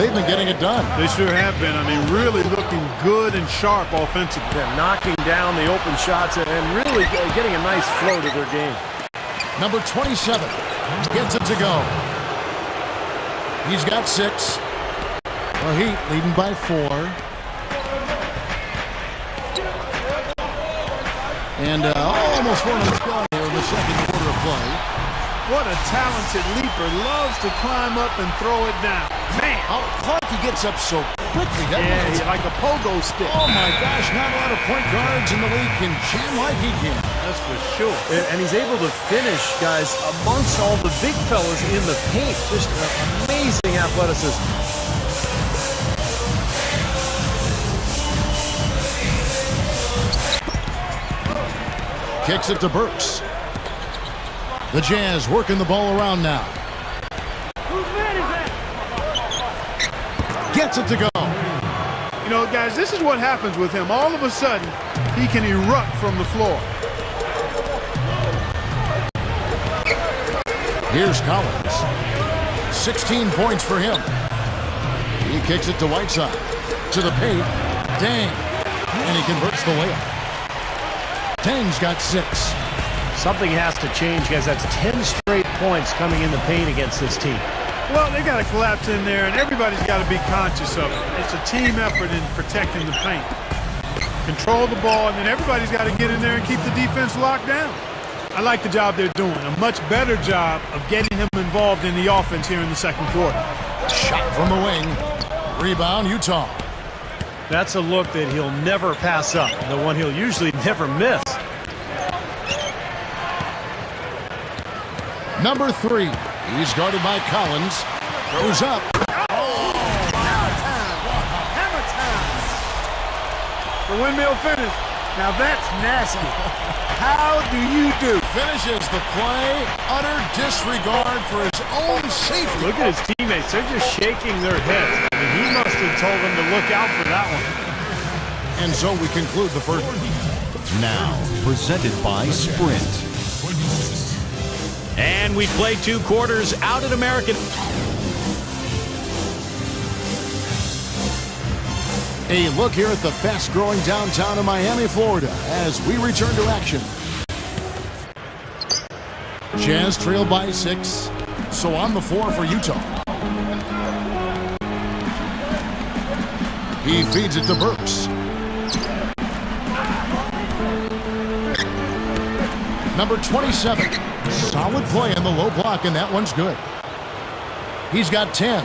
they've been getting it done. They sure have been. I mean, really looking good and sharp offensively. Yeah, knocking down the open shots and really getting a nice flow to their game. Number 27 gets it to go. He's got 6. The Heat leading by 4. And almost 4 minutes gone here in the second quarter of play. What a talented leaper. Loves to climb up and throw it down. Man! Oh, Clark, he gets up so quickly. Yeah, like a pogo stick. Oh, my gosh, not a lot of point guards in the league can jam like he can. That's for sure. And he's able to finish, guys, amongst all the big fellas in the paint. Just amazing athleticism. Kicks it to Burks. The Jazz working the ball around now. Gets it to go. You know, guys, this is what happens with him. All of a sudden, he can erupt from the floor. Here's Collins. 16 points for him. He kicks it to Whiteside. To the paint. Dang. And he converts the layup. Tang's got 6. Something has to change, guys. That's 10 straight points coming in the paint against this team. Well, they got to collapse in there, and everybody's got to be conscious of it. It's a team effort in protecting the paint. Control the ball, and then everybody's got to get in there and keep the defense locked down. I like the job they're doing. A much better job of getting him involved in the offense here in the second quarter. Shot from the wing. Rebound, Utah. That's a look that he'll never pass up. The one he'll usually never miss. Number 3. He's guarded by Collins. Goes up. Hammer time. The windmill finish. Now that's nasty. How do you do? Finishes the play. Utter disregard for his own safety. Look at his teammates. They're just shaking their heads. I mean, he must have told them to look out for that one. And so we conclude the first. Now, presented by Sprint. And we play 2 quarters out at American. A look here at the fast-growing downtown of Miami, Florida, as we return to action. Jazz trail by 6, so on the floor for Utah. He feeds it to Burks. Number 27. Solid play in the low block, and that one's good. He's got 10.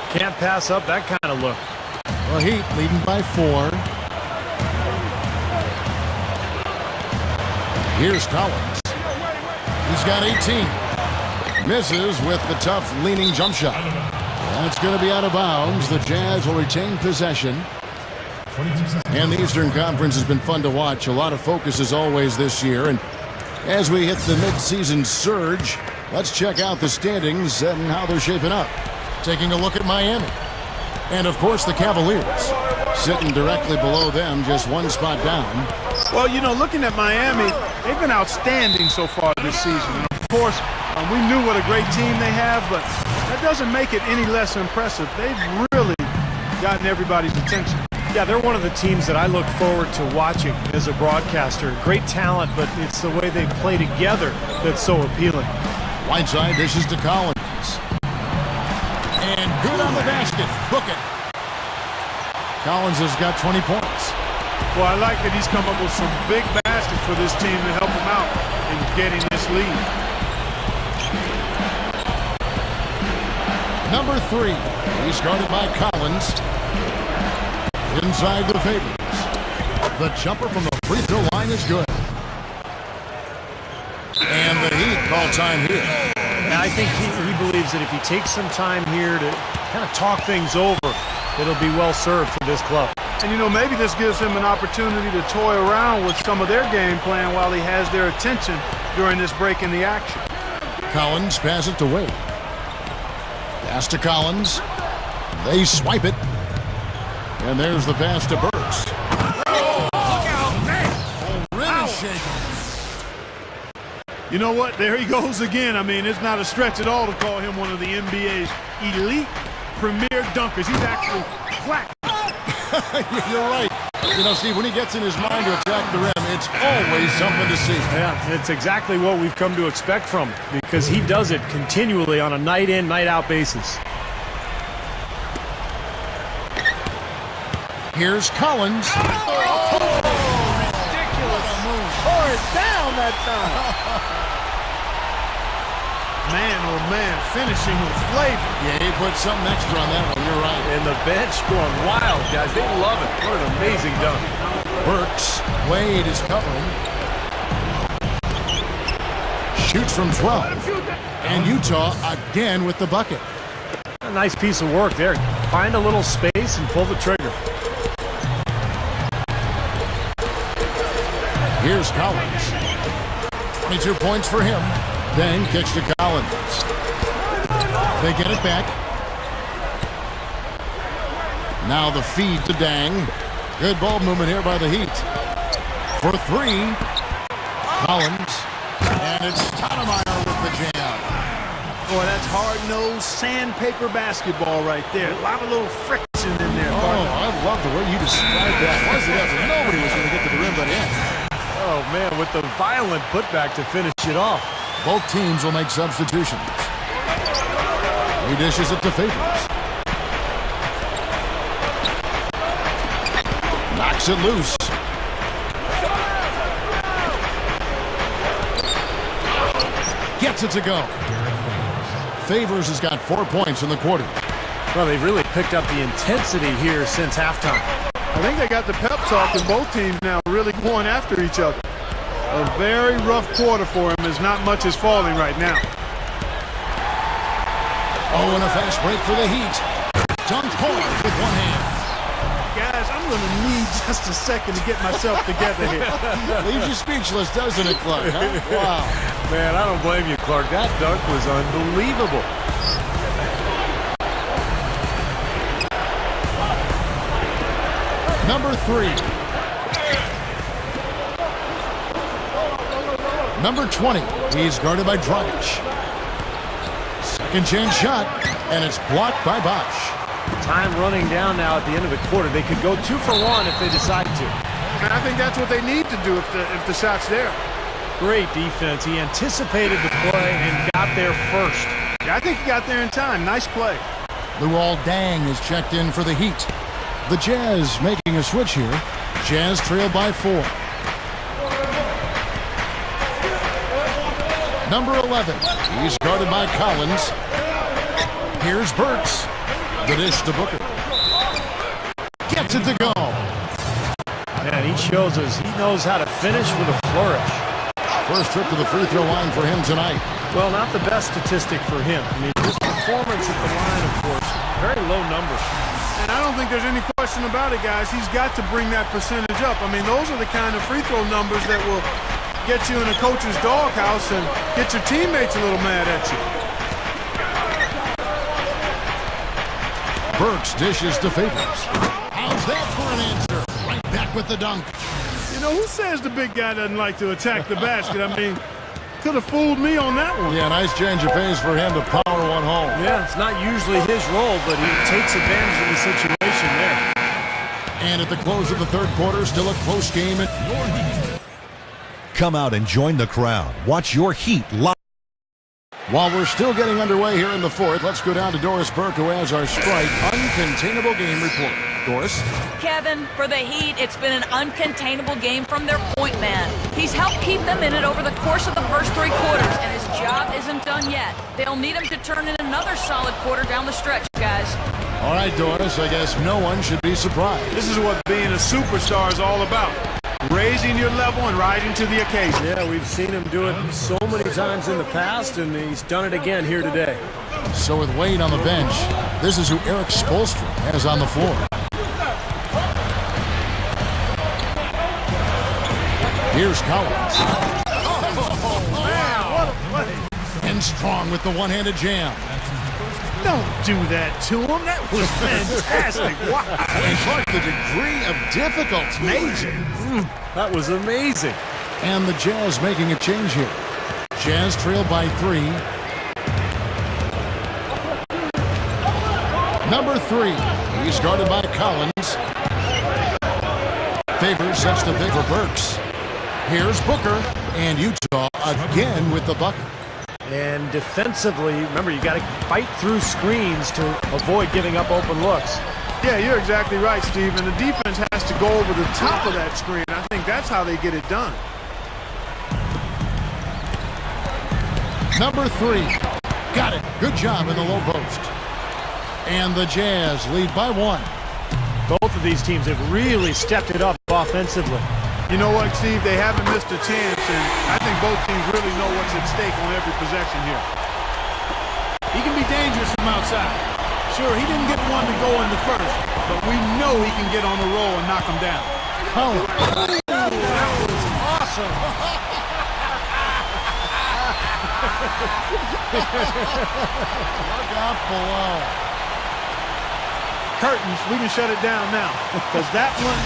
Can't pass up that kind of look. The Heat leading by 4. Here's Collins. He's got 18. Misses with the tough leaning jump shot. That's going to be out of bounds. The Jazz will retain possession. And the Eastern Conference has been fun to watch. A lot of focus as always this year. And as we hit the midseason surge, let's check out the standings and how they're shaping up. Taking a look at Miami. And, of course, the Cavaliers. Sitting directly below them, just one spot down. Well, you know, looking at Miami, they've been outstanding so far this season. And, of course, we knew what a great team they have, but that doesn't make it any less impressive. They've really gotten everybody's attention. Yeah, they're one of the teams that I look forward to watching as a broadcaster. Great talent, but it's the way they play together that's so appealing. Whiteside dishes to Collins. And good on the basket. Book it. Collins has got 20 points. Well, I like that he's come up with some big baskets for this team to help him out in getting this lead. Number 3. He's guarded by Collins. Inside the favors. The jumper from the free throw line is good. And the Heat call time here. And I think he believes that if he takes some time here to kind of talk things over, it'll be well served for this club. And, you know, maybe this gives him an opportunity to toy around with some of their game plan while he has their attention during this break in the action. Collins passes it to Wade. Pass to Collins. They swipe it. And there's the pass to Burks. Oh, look out, man! Rim shaking. You know what? There he goes again. I mean, it's not a stretch at all to call him one of the NBA's elite premier dunkers. He's actually flat. You're right. You know, Steve, when he gets in his mind to attack the rim, it's always something to see. Yeah, it's exactly what we've come to expect from him because he does it continually on a night-in, night-out basis. Here's Collins. Ridiculous. Tore it down that time. Man, oh man, finishing with flavor. Yeah, he put something extra on that one. You're right. And the bench going wild, guys. They love it. What an amazing dunk. Burks. Wade is covering. Shoots from 12. And Utah again with the bucket. A nice piece of work there. Find a little space and pull the trigger. Here's Collins. 22 points for him. Then kicks to Collins. They get it back. Now the feed to Dang. Good ball movement here by the Heat. For three. Collins. And it's Stoudemire with the jam. Boy, that's hard-nosed sandpaper basketball right there. A lot of little friction in there. Oh, I love the way you described that. Was it ever? Nobody was going to get to the rim but him. Oh, man, with the violent putback to finish it off. Both teams will make substitutions. He dishes it to Favors. Knocks it loose. Gets it to go. Favors has got 4 points in the quarter. Well, they've really picked up the intensity here since halftime. I think they got the pep talk in both teams now, really going after each other. A very rough quarter for him as not much is falling right now. Oh, and a fast break for the Heat. Dunked hard with one hand. Guys, I'm going to need just a second to get myself together here. Leaves you speechless, doesn't it, Clark? Huh? Wow. Man, I don't blame you, Clark. That dunk was unbelievable. Number 3. Number 20. He's guarded by Dragic. Second chance shot, and it's blocked by Bosch. Time running down now at the end of the quarter. They could go 2 for 1 if they decide to. And I think that's what they need to do if the shot's there. Great defense. He anticipated the play and got there first. Yeah, I think he got there in time. Nice play. Luol Deng is checked in for the Heat. The Jazz making a switch here. Jazz trail by 4. Number 11. He's guarded by Collins. Here's Burks. The dish to Booker. Gets it to go. Man, he shows us he knows how to finish with a flourish. First trip to the free throw line for him tonight. Well, not the best statistic for him. I mean, his performance at the line, of course, very low numbers. And I don't think there's any question about it, guys. He's got to bring that percentage up. I mean, those are the kind of free throw numbers that will get you in a coach's doghouse and get your teammates a little mad at you. Burks dishes to Favors. How's that for an answer? Right back with the dunk. You know, who says the big guy doesn't like to attack the basket? I mean, could have fooled me on that one. Yeah, nice change of pace for him to power one home. Yeah, it's not usually his role, but he takes advantage of the situation there. And at the close of the third quarter, still a close game at your Heat. Come out and join the crowd. Watch your Heat live. While we're still getting underway here in the fourth, let's go down to Doris Burke, who has our Sprite Uncontainable Game Report. Doris? Kevin, for the Heat, it's been an uncontainable game from their point man. He's helped keep them in it over the course of the first 3 quarters, and his job isn't done yet. They'll need him to turn in another solid quarter down the stretch, guys. All right, Doris, I guess no one should be surprised. This is what being a superstar is all about. Raising your level and rising to the occasion. Yeah, we've seen him do it so many times in the past, and he's done it again here today. So with Wade on the bench, this is who Eric Spoelstra has on the floor. Here's Collins. Oh, man, what a play. And Strong with the one-handed jam. Don't do that to him. That was fantastic. Wow. And Clark, the degree of difficulty. Amazing. That was amazing. And the Jazz making a change here. Jazz trail by 3. Number 3. He's guarded by Collins. Favors sets the pick for Burks. Here's Booker, and Utah again with the bucket. And defensively, remember, you got to fight through screens to avoid giving up open looks. Yeah, you're exactly right, Steve. And the defense has to go over the top of that screen. I think that's how they get it done. Number 3. Got it. Good job in the low post. And the Jazz lead by 1. Both of these teams have really stepped it up offensively. You know what, Steve? They haven't missed a chance, and I think both teams really know what's at stake on every possession here. He can be dangerous from outside. Sure, he didn't get one to go in the first, but we know he can get on the roll and knock him down. That was awesome. Look out below. Curtains, we can shut it down now, because that one